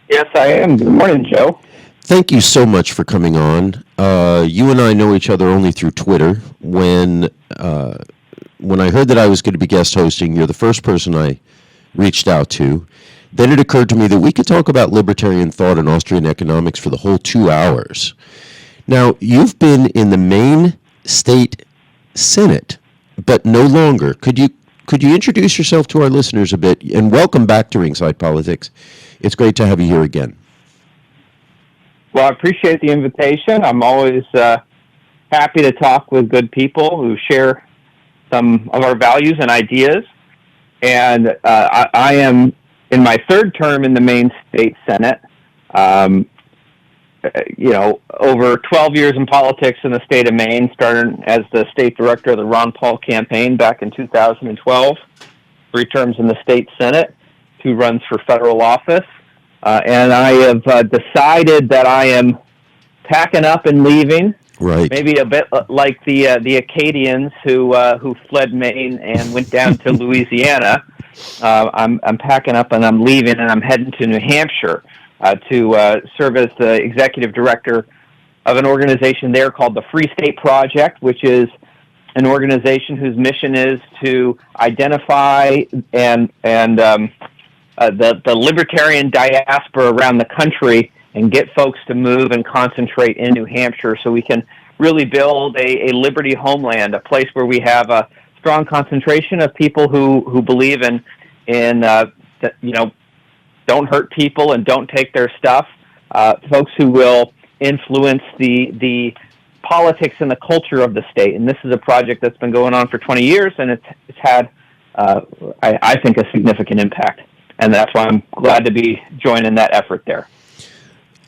Yes, I am. Good morning, Joe. Thank you so much for coming on. You and I know each other only through Twitter. When I heard that I was going to be guest hosting, you're the first person I reached out to. Then it occurred to me that we could talk about libertarian thought and Austrian economics for the whole 2 hours. Now, you've been in the Maine State Senate, but no longer. Could you introduce yourself to our listeners a bit? And welcome back to Ringside Politics. It's great to have you here again. Well, I appreciate the invitation. I'm always happy to talk with good people who share some of our values and ideas. And I am in my third term in the Maine State Senate. Over 12 years in politics in the state of Maine, starting as the state director of the Ron Paul campaign back in 2012, 3 terms in the state Senate, 2 runs for federal office. And I have decided that I am packing up and leaving. Right. Maybe a bit like the Acadians who fled Maine and went down to Louisiana. I'm packing up and I'm leaving, and I'm heading to New Hampshire to serve as the executive director of an organization there called the Free State Project, which is an organization whose mission is to identify and the libertarian diaspora around the country and get folks to move and concentrate in New Hampshire so we can really build a liberty homeland, a place where we have a strong concentration of people who believe in don't hurt people and don't take their stuff, folks who will influence the politics and the culture of the state. And this is a project that's been going on for 20 years, and it's had, I think, a significant impact. And that's why I'm glad to be joining that effort there.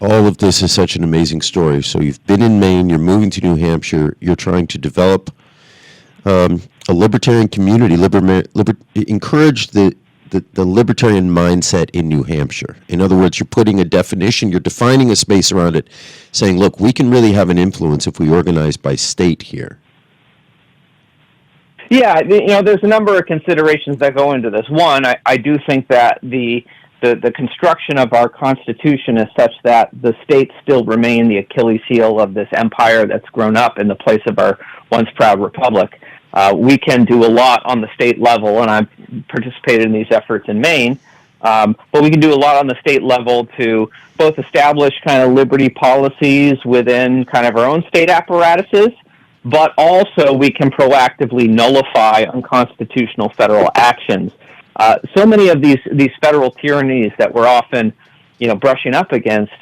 All of this is such an amazing story. So you've been in Maine, you're moving to New Hampshire, you're trying to develop a libertarian community, encourage the libertarian mindset in New Hampshire. In other words, you're putting a definition, you're defining a space around it, saying, look, we can really have an influence if we organize by state here. Yeah, there's a number of considerations that go into this. One, I do think that the construction of our Constitution is such that the states still remain the Achilles heel of this empire that's grown up in the place of our once proud republic. We can do a lot on the state level, and I've participated in these efforts in Maine, but we can do a lot on the state level to both establish kind of liberty policies within kind of our own state apparatuses, but also we can proactively nullify unconstitutional federal actions. So many of these federal tyrannies that we're often, brushing up against,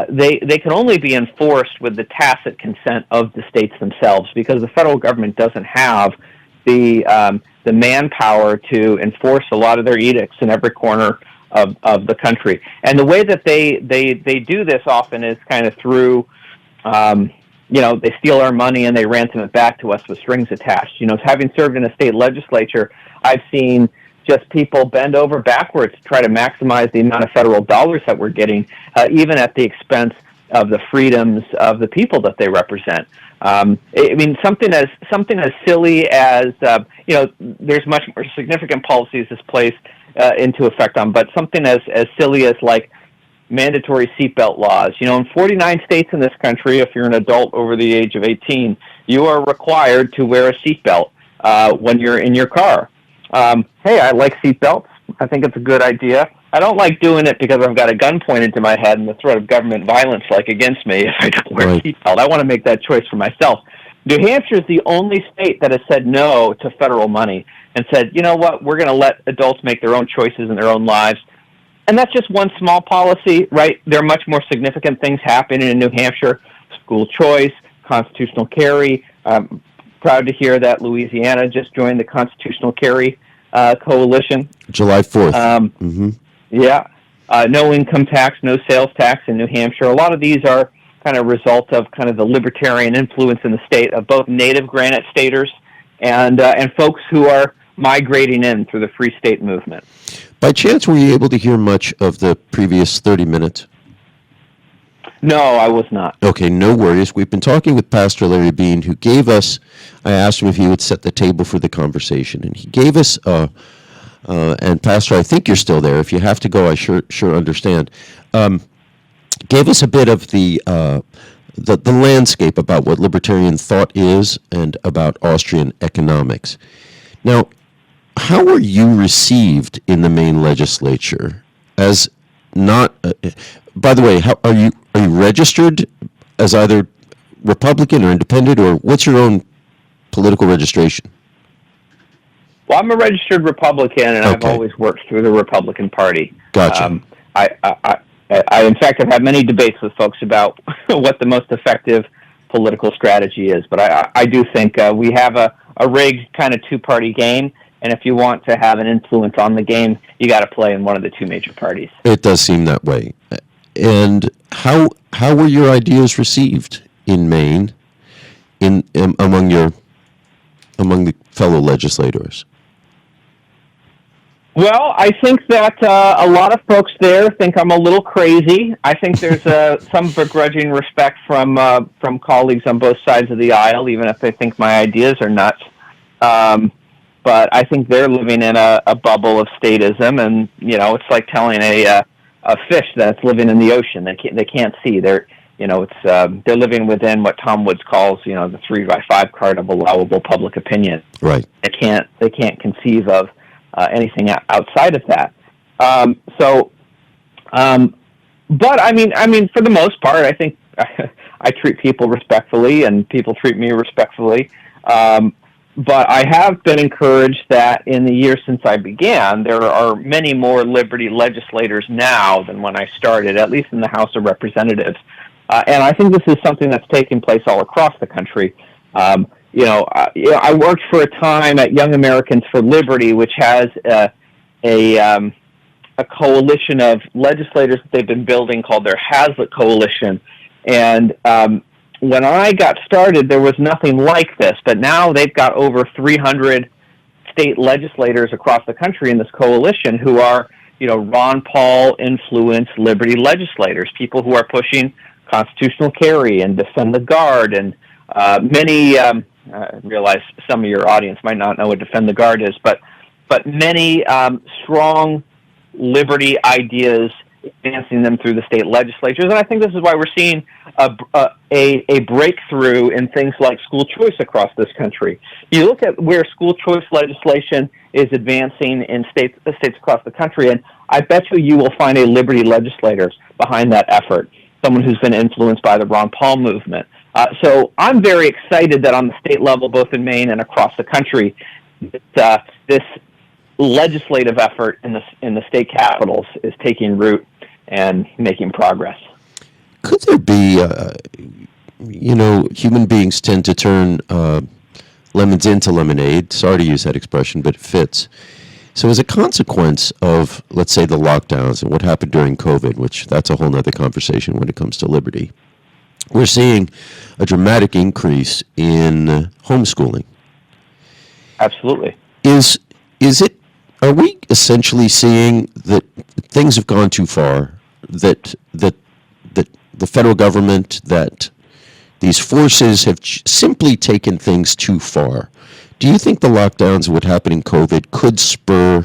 they can only be enforced with the tacit consent of the states themselves, because the federal government doesn't have the manpower to enforce a lot of their edicts in every corner of the country. And the way that they do this often is kind of through they steal our money and they ransom it back to us with strings attached. Having served in a state legislature, I've seen just people bend over backwards to try to maximize the amount of federal dollars that we're getting, even at the expense of the freedoms of the people that they represent. Something as silly as there's much more significant policies this placed into effect on, but something as silly as like mandatory seatbelt laws. In 49 states in this country, if you're an adult over the age of 18, you are required to wear a seatbelt when you're in your car. Hey, I like seatbelts. I think it's a good idea. I don't like doing it because I've got a gun pointed to my head and the threat of government violence against me if I don't wear a seatbelt. I want to make that choice for myself. New Hampshire is the only state that has said no to federal money and said, you know what, we're going to let adults make their own choices in their own lives. And that's just one small policy, right? There are much more significant things happening in New Hampshire: school choice, constitutional carry. Proud to hear that Louisiana just joined the constitutional carry coalition. July 4th. Yeah. No income tax, no sales tax in New Hampshire. A lot of these are kind of result of kind of the libertarian influence in the state of both native Granite Staters and folks who are migrating in through the Free State movement. By chance, were you able to hear much of the previous 30 minutes? No, I was not. Okay, no worries. We've been talking with Pastor Larry Bean, who gave us, I asked him if he would set the table for the conversation, and he gave us, and Pastor, I think you're still there. If you have to go, I sure understand. gave us a bit of the landscape about what libertarian thought is and about Austrian economics. Now, how were you received in the Maine legislature as not? By the way, how are you registered as either Republican or Independent, or what's your own political registration? Well, I'm a registered Republican, and I've Okay. always worked through the Republican Party. Gotcha. I, in fact, have had many debates with folks about what the most effective political strategy is. But I do think we have a rigged kind of two-party game, and if you want to have an influence on the game, you got to play in one of the two major parties. It does seem that way. And how were your ideas received in Maine, among the fellow legislators? Well, I think that a lot of folks there think I'm a little crazy. I think there's some begrudging respect from colleagues on both sides of the aisle, even if they think my ideas are nuts. But I think they're living in a bubble of statism, and it's like telling a fish that it's living in the ocean. They can't see. They're living within what Tom Woods calls the 3x5 card of allowable public opinion. Right. They can't conceive of anything outside of that. But I mean, for the most part, I think I treat people respectfully, and people treat me respectfully. But I have been encouraged that in the years since I began, there are many more liberty legislators now than when I started, at least in the House of Representatives. And I think this is something that's taking place all across the country. I worked for a time at Young Americans for Liberty, which has a coalition of legislators that they've been building called their Hazlitt Coalition. And when I got started, there was nothing like this, but now they've got over 300 state legislators across the country in this coalition who are, Ron Paul influenced liberty legislators, people who are pushing constitutional carry and defend the guard, and many. I realize some of your audience might not know what defend the guard is, but many strong liberty ideas, advancing them through the state legislatures. And I think this is why we're seeing a breakthrough in things like school choice across this country. You look at where school choice legislation is advancing in states across the country, and I bet you will find a liberty legislator behind that effort, someone who's been influenced by the Ron Paul movement. So I'm very excited that on the state level, both in Maine and across the country, this legislative effort in the state capitals is taking root and making progress. Could there be, human beings tend to turn lemons into lemonade. Sorry to use that expression, but it fits. So as a consequence of, let's say, the lockdowns and what happened during COVID, which that's a whole nother conversation when it comes to liberty, we're seeing a dramatic increase in homeschooling. Absolutely. Are we essentially seeing that things have gone too far, that the federal government, that these forces have simply taken things too far? Do you think the lockdowns and what happened in COVID could spur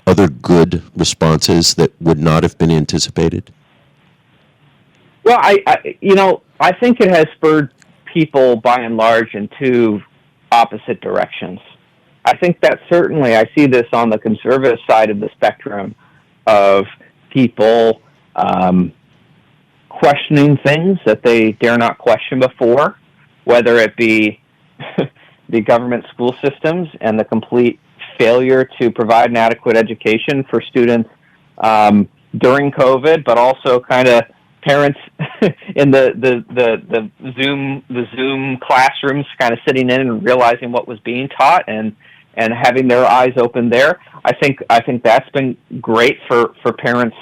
other good responses that would not have been anticipated? Well, I think it has spurred people, by and large, in two opposite directions. I think that certainly I see this on the conservative side of the spectrum of people questioning things that they dare not question before, whether it be the government school systems and the complete failure to provide an adequate education for students during COVID, but also kind of parents in the Zoom classrooms kind of sitting in and realizing what was being taught and having their eyes open there. I think that's been great for parents,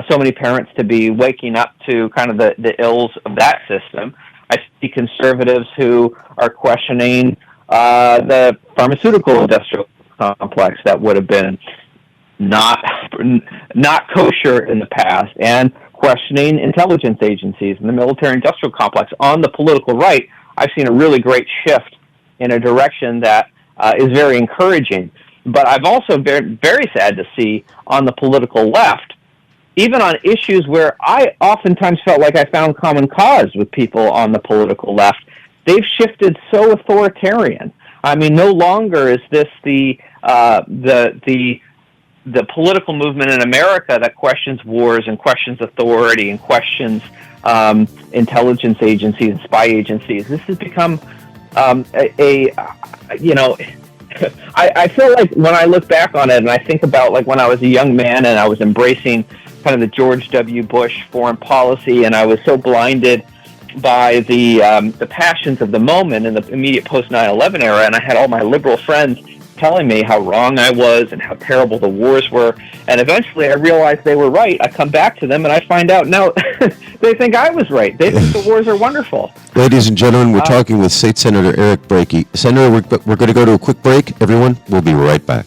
so many parents, to be waking up to kind of the ills of that system. I see conservatives who are questioning the pharmaceutical industrial complex that would have been not kosher in the past, and questioning intelligence agencies and the military-industrial complex. On the political right, I've seen a really great shift in a direction that is very encouraging. But I've also been very sad to see on the political left even on issues where I oftentimes felt like I found common cause with people on the political left, they've shifted so authoritarian. I mean, no longer is this the political movement in America that questions wars and questions authority and questions intelligence agencies and spy agencies. This has become I feel like when I look back on it and I think about like when I was a young man and I was embracing kind of the George W. Bush foreign policy, and I was so blinded by the passions of the moment in the immediate post 9/11 era, and I had all my liberal friends telling me how wrong I was and how terrible the wars were, and eventually I realized they were right. I come back to them and I find out now they think I was right. They think the wars are wonderful. Ladies and gentlemen, we're talking with State Senator Eric Brakey. Senator, we're going to go to a quick break. Everyone, we'll be right back.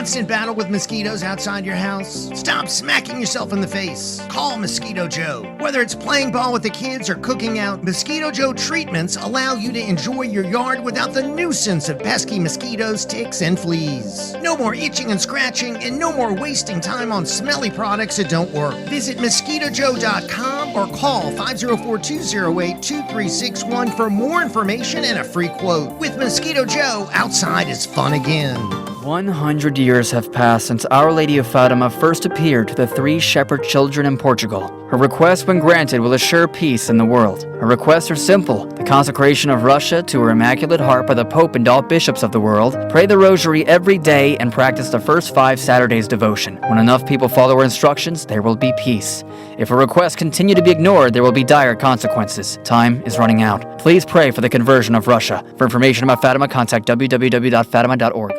Constant battle with mosquitoes outside your house? Stop smacking yourself in the face. Call Mosquito Joe. Whether it's playing ball with the kids or cooking out, Mosquito Joe treatments allow you to enjoy your yard without the nuisance of pesky mosquitoes, ticks, and fleas. No more itching and scratching, and no more wasting time on smelly products that don't work. Visit MosquitoJoe.com or call 504-208-2361 for more information and a free quote. With Mosquito Joe, outside is fun again. 100 years have passed since Our Lady of Fatima first appeared to the 3 shepherd children in Portugal. Her request, when granted, will assure peace in the world. Her requests are simple: the consecration of Russia to her Immaculate Heart by the Pope and all bishops of the world, pray the Rosary every day, and practice the first 5 Saturdays devotion. When enough people follow her instructions, there will be peace. If her requests continue to be ignored, there will be dire consequences. Time is running out. Please pray for the conversion of Russia. For information about Fatima, contact www.fatima.org.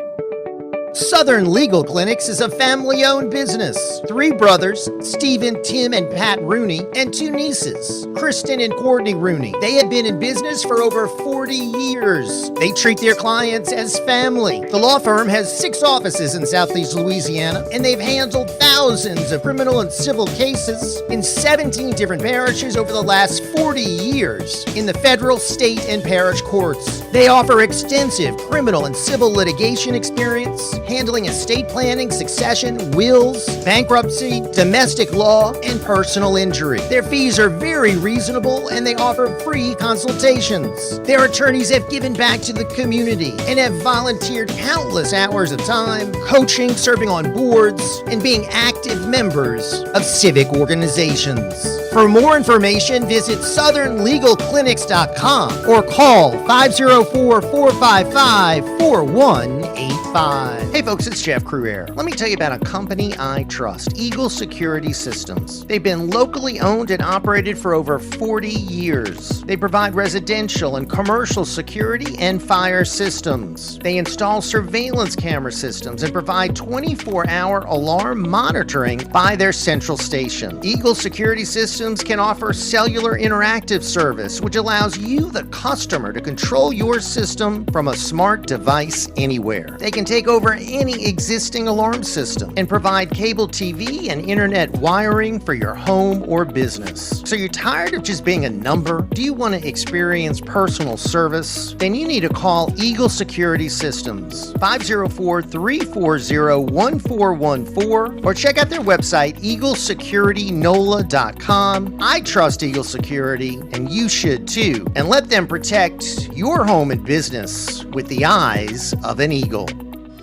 Southern Legal Clinics is a family-owned business. 3 brothers, Stephen, Tim, and Pat Rooney, and 2 nieces, Kristen and Courtney Rooney. They have been in business for over 40 years. They treat their clients as family. The law firm has 6 offices in Southeast Louisiana, and they've handled thousands of criminal and civil cases in 17 different parishes over the last 40 years in the federal, state, and parish courts. They offer extensive criminal and civil litigation experience, handling estate planning, succession, wills, bankruptcy, domestic law, and personal injury. Their fees are very reasonable, and they offer free consultations. Their attorneys have given back to the community and have volunteered countless hours of time, coaching, serving on boards, and being active members of civic organizations. For more information, visit southernlegalclinics.com or call 504-455-4185. Hey folks, it's Jeff Cruere. Let me tell you about a company I trust, Eagle Security Systems. They've been locally owned and operated for over 40 years. They provide residential and commercial security and fire systems. They install surveillance camera systems and provide 24-hour alarm monitoring by their central station. Eagle Security Systems can offer cellular interactive service, which allows you, the customer, to control your system from a smart device anywhere. They can take over any existing alarm system and provide cable TV and internet wiring for your home or business. So you're tired of just being a number? Do you want to experience personal service? Then you need to call Eagle Security Systems, 504-340-1414, or check out their website, eaglesecuritynola.com. I trust Eagle Security, and you should too. And let them protect your home and business with the eyes of an eagle.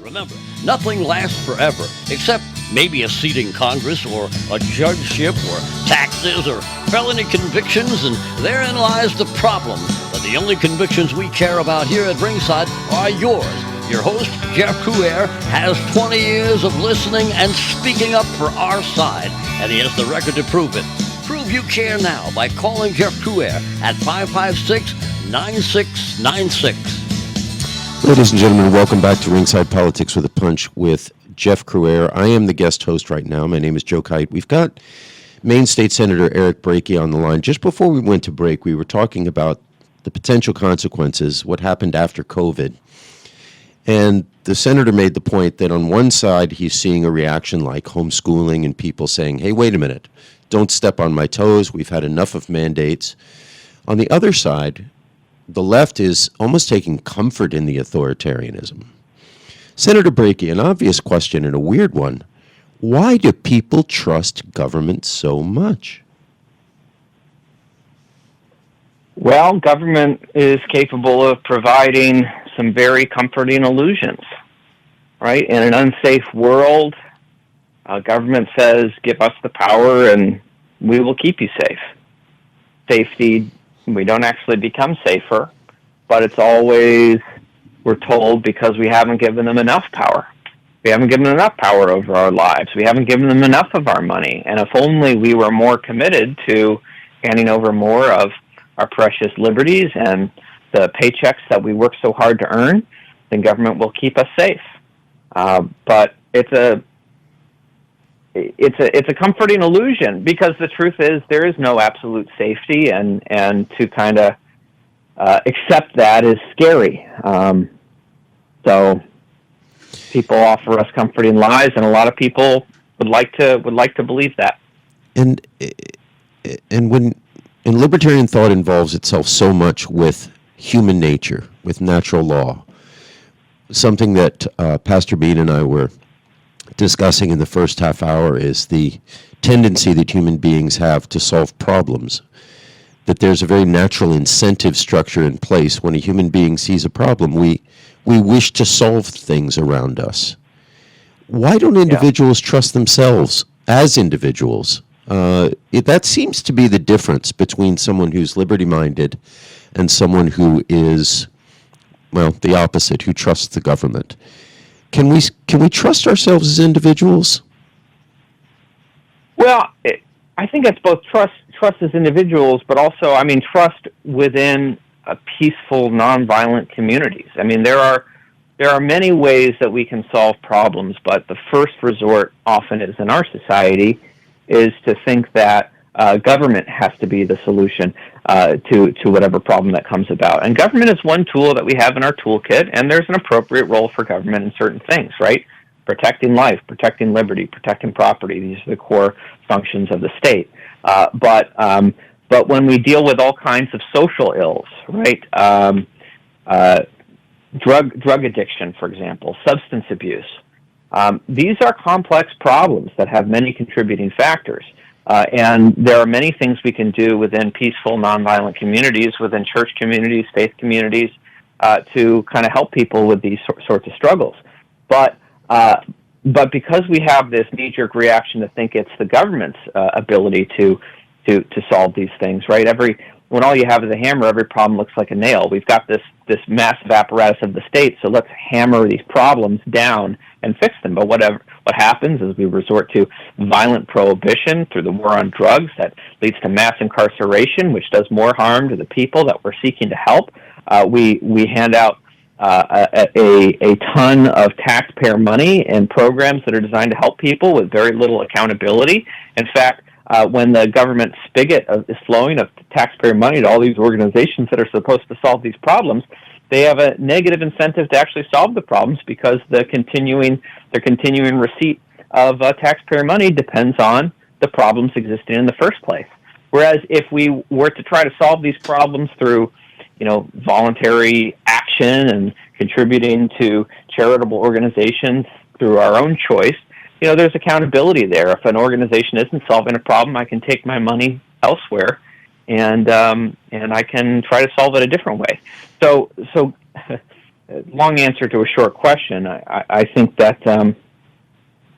Remember, nothing lasts forever, except maybe a seat in Congress or a judgeship or taxes or felony convictions, and therein lies the problem. But the only convictions we care about here at Ringside are yours. Your host, Jeff Cruere, has 20 years of listening and speaking up for our side, and he has the record to prove it. Prove you care now by calling Jeff Cruere at 556-9696. Ladies and gentlemen, welcome back to Ringside Politics with a Punch with Jeff Cruere. I am the guest host right now. My name is Joe Kite. We've got Maine State Senator Eric Brakey on the line. Just before we went to break, we were talking about the potential consequences, what happened after COVID. And the senator made the point that on one side, he's seeing a reaction like homeschooling and people saying, hey, wait a minute, don't step on my toes. We've had enough of mandates. On the other side, the left is almost taking comfort in the authoritarianism. Senator Brakey, an obvious question and a weird one. Why do people trust government so much? Well, government is capable of providing some very comforting illusions, right? In an unsafe world, government says, give us the power and we will keep you safe. Safety, we don't actually become safer, but it's always, we're told, because we haven't given them enough power. We haven't given them enough power over our lives. We haven't given them enough of our money. And if only we were more committed to handing over more of our precious liberties and the paychecks that we work so hard to earn, then government will keep us safe. But it's a comforting illusion, because the truth is there is no absolute safety, and to kind of accept that is scary. So people offer us comforting lies, and a lot of people would like to believe that. And when libertarian thought involves itself so much with human nature, with natural law, something that Pastor Bean and I were discussing in the first half hour is the tendency that human beings have to solve problems, that there's a very natural incentive structure in place. When a human being sees a problem, we wish to solve things around us. Why don't individuals trust themselves as individuals? That seems to be the difference between someone who's liberty-minded and someone who is, well, the opposite, who trusts the government. Can we trust ourselves as individuals? Well, I think it's both trust as individuals, but also, trust within a peaceful, nonviolent communities. There are many ways that we can solve problems, but the first resort often is in our society is to think that government has to be the solution to whatever problem that comes about. And government is one tool that we have in our toolkit, and there's an appropriate role for government in certain things, right? Protecting life, protecting liberty, protecting property. These are the core functions of the state. But when we deal with all kinds of social ills, right? Drug addiction, for example, substance abuse. These are complex problems that have many contributing factors. And there are many things we can do within peaceful, nonviolent communities, within church communities, faith communities, to kind of help people with these sorts of struggles. But because we have this knee-jerk reaction to think it's the government's ability to solve these things, right? When all you have is a hammer, every problem looks like a nail. We've got this massive apparatus of the state, so let's hammer these problems down and fix them. But what happens is we resort to violent prohibition through the war on drugs that leads to mass incarceration, which does more harm to the people that we're seeking to help. We hand out a ton of taxpayer money and programs that are designed to help people with very little accountability. In fact, when the government spigot is flowing of taxpayer money to all these organizations that are supposed to solve these problems, they have a negative incentive to actually solve the problems, because their continuing receipt of taxpayer money depends on the problems existing in the first place. Whereas if we were to try to solve these problems through, voluntary action and contributing to charitable organizations through our own choice, there's accountability there. If an organization isn't solving a problem, I can take my money elsewhere, and I can try to solve it a different way. So long answer to a short question. I think that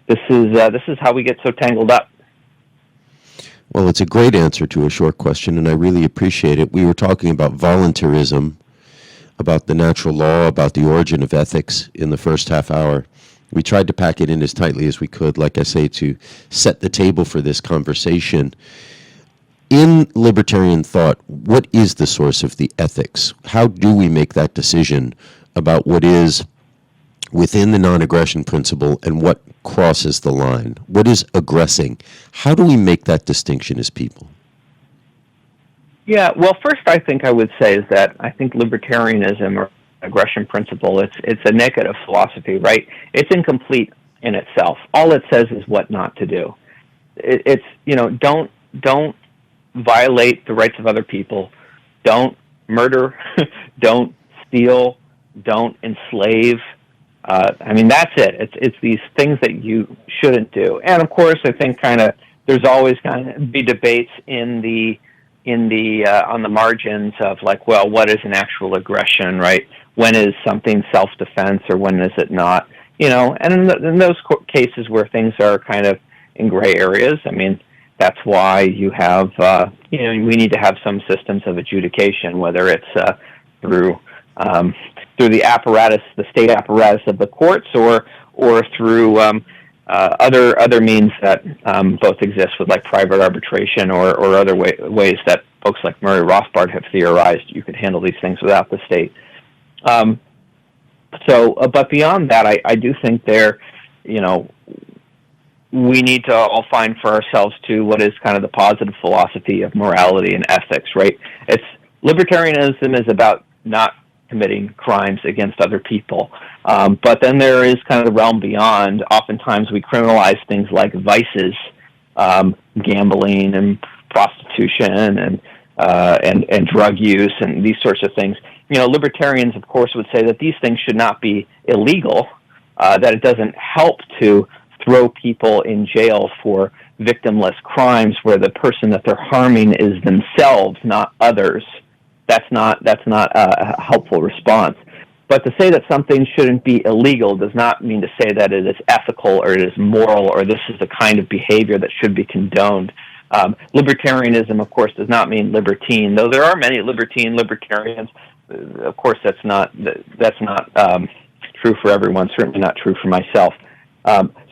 this is how we get so tangled up. Well, it's a great answer to a short question, and I really appreciate it. We were talking about voluntarism, about the natural law, about the origin of ethics in the first half hour. We tried to pack it in as tightly as we could, like I say, to set the table for this conversation. In libertarian thought, what is the source of the ethics? How do we make that decision about what is within the non-aggression principle and what crosses the line? What is aggressing? How do we make that distinction as people? Yeah, well, first I think I would say is that I think libertarianism or aggression principle, it's a negative philosophy, right? It's incomplete in itself. All it says is what not to do. It's don't violate the rights of other people. Don't murder, don't steal, don't enslave. That's it. It's these things that you shouldn't do. And of course, I think there's always be debates on the margins of like, well, what is an actual aggression, right? When is something self-defense or when is it not? And in those cases where things are kind of in gray areas, that's why you have, we need to have some systems of adjudication, whether it's through the apparatus, the state apparatus of the courts, or through other means that both exist with like private arbitration or other ways that folks like Murray Rothbard have theorized you could handle these things without the state. But beyond that, I do think we need to all find for ourselves too what is kind of the positive philosophy of morality and ethics, right? Libertarianism is about not committing crimes against other people. But then there is kind of the realm beyond. Oftentimes we criminalize things like vices, gambling and prostitution and drug use and these sorts of things. Libertarians, of course, would say that these things should not be illegal, that it doesn't help to throw people in jail for victimless crimes where the person that they're harming is themselves, not others. That's not a helpful response. But to say that something shouldn't be illegal does not mean to say that it is ethical or it is moral or this is the kind of behavior that should be condoned. Libertarianism, of course, does not mean libertine, though there are many libertarians. Of course, that's not true for everyone. Certainly not true for myself.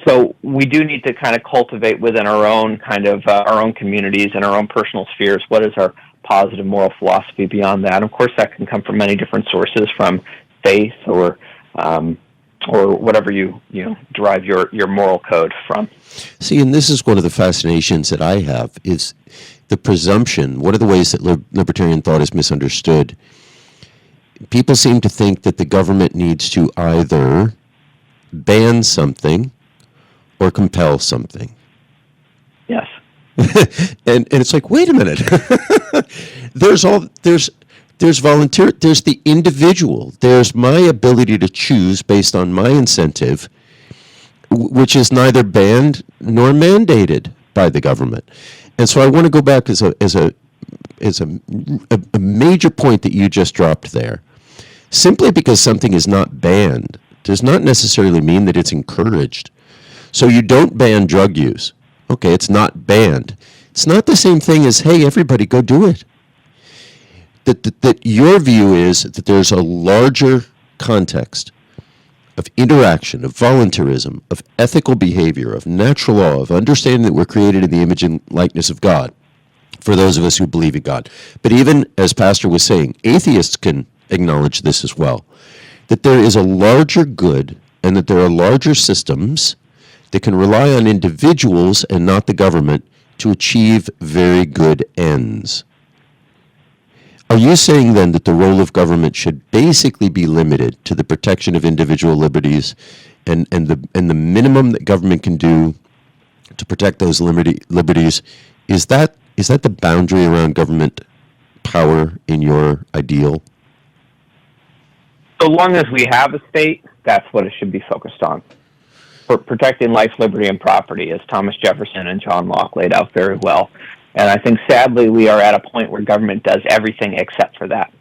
So we do need to kind of cultivate within our own our own communities and our own personal spheres what is our positive moral philosophy beyond that. Of course, that can come from many different sources, from faith or whatever you derive your moral code from. See, and this is one of the fascinations that I have is the presumption. One of the ways that libertarian thought is misunderstood. People seem to think that the government needs to either ban something or compel something. Yes. and it's like, wait a minute. there's volunteer, there's the individual, there's my ability to choose based on my incentive, which is neither banned nor mandated by the government. And so I want to go back as a major point that you just dropped there. Simply because something is not banned does not necessarily mean that it's encouraged. So you don't ban drug use. Okay, it's not banned. It's not the same thing as, hey, everybody go do it. That your view is that there's a larger context of interaction, of voluntarism, of ethical behavior, of natural law, of understanding that we're created in the image and likeness of God, for those of us who believe in God. But even, as Pastor was saying, atheists can acknowledge this as well, that there is a larger good and that there are larger systems that can rely on individuals and not the government to achieve very good ends. Are you saying then that the role of government should basically be limited to the protection of individual liberties and the minimum that government can do to protect those liberties? Is that the boundary around government power in your ideal? So long as we have a state, that's what it should be focused on. For protecting life, liberty, and property, as Thomas Jefferson and John Locke laid out very well. And I think, sadly, we are at a point where government does everything except for that.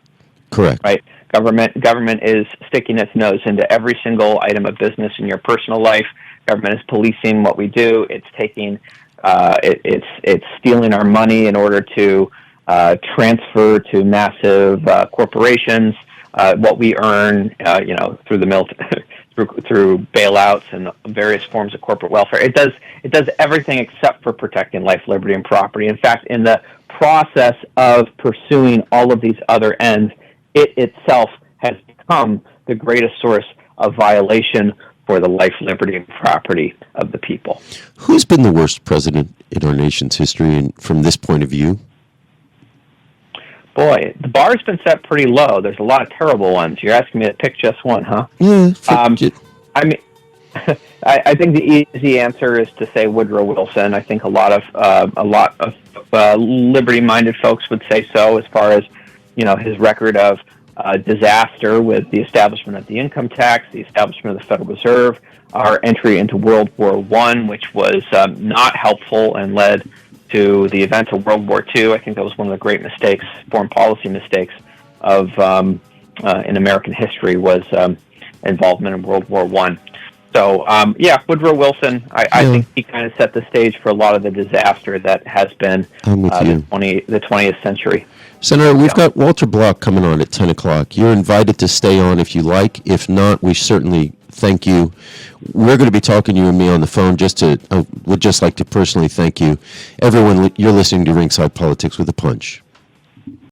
Correct. Right? Government is sticking its nose into every single item of business in your personal life. Government is policing what we do. It's taking, it's stealing our money in order to transfer to massive corporations what we earn, through the through bailouts and various forms of corporate welfare. It does everything except for protecting life, liberty, and property. In fact, in the process of pursuing all of these other ends, it itself has become the greatest source of violation for the life, liberty, and property of the people. Who's been the worst president in our nation's history, and from this point of view? Boy, the bar's been set pretty low. There's a lot of terrible ones. You're asking me to pick just one, huh? Yeah. I think the easy answer is to say Woodrow Wilson. I think a lot of liberty-minded folks would say so. As far as his record of disaster with the establishment of the income tax, the establishment of the Federal Reserve, our entry into World War I, which was not helpful and led to the events of World War II. I think that was one of the great mistakes, foreign policy mistakes of in American history, was involvement in World War I. So, Woodrow Wilson, I think he kind of set the stage for a lot of the disaster that has been the 20th century. Senator, we've got Walter Block coming on at 10 o'clock. You're invited to stay on if you like. If not, we certainly thank you. We're going to be talking, you and me, on the phone. Would just like to personally thank you. Everyone, you're listening to Ringside Politics with a Punch.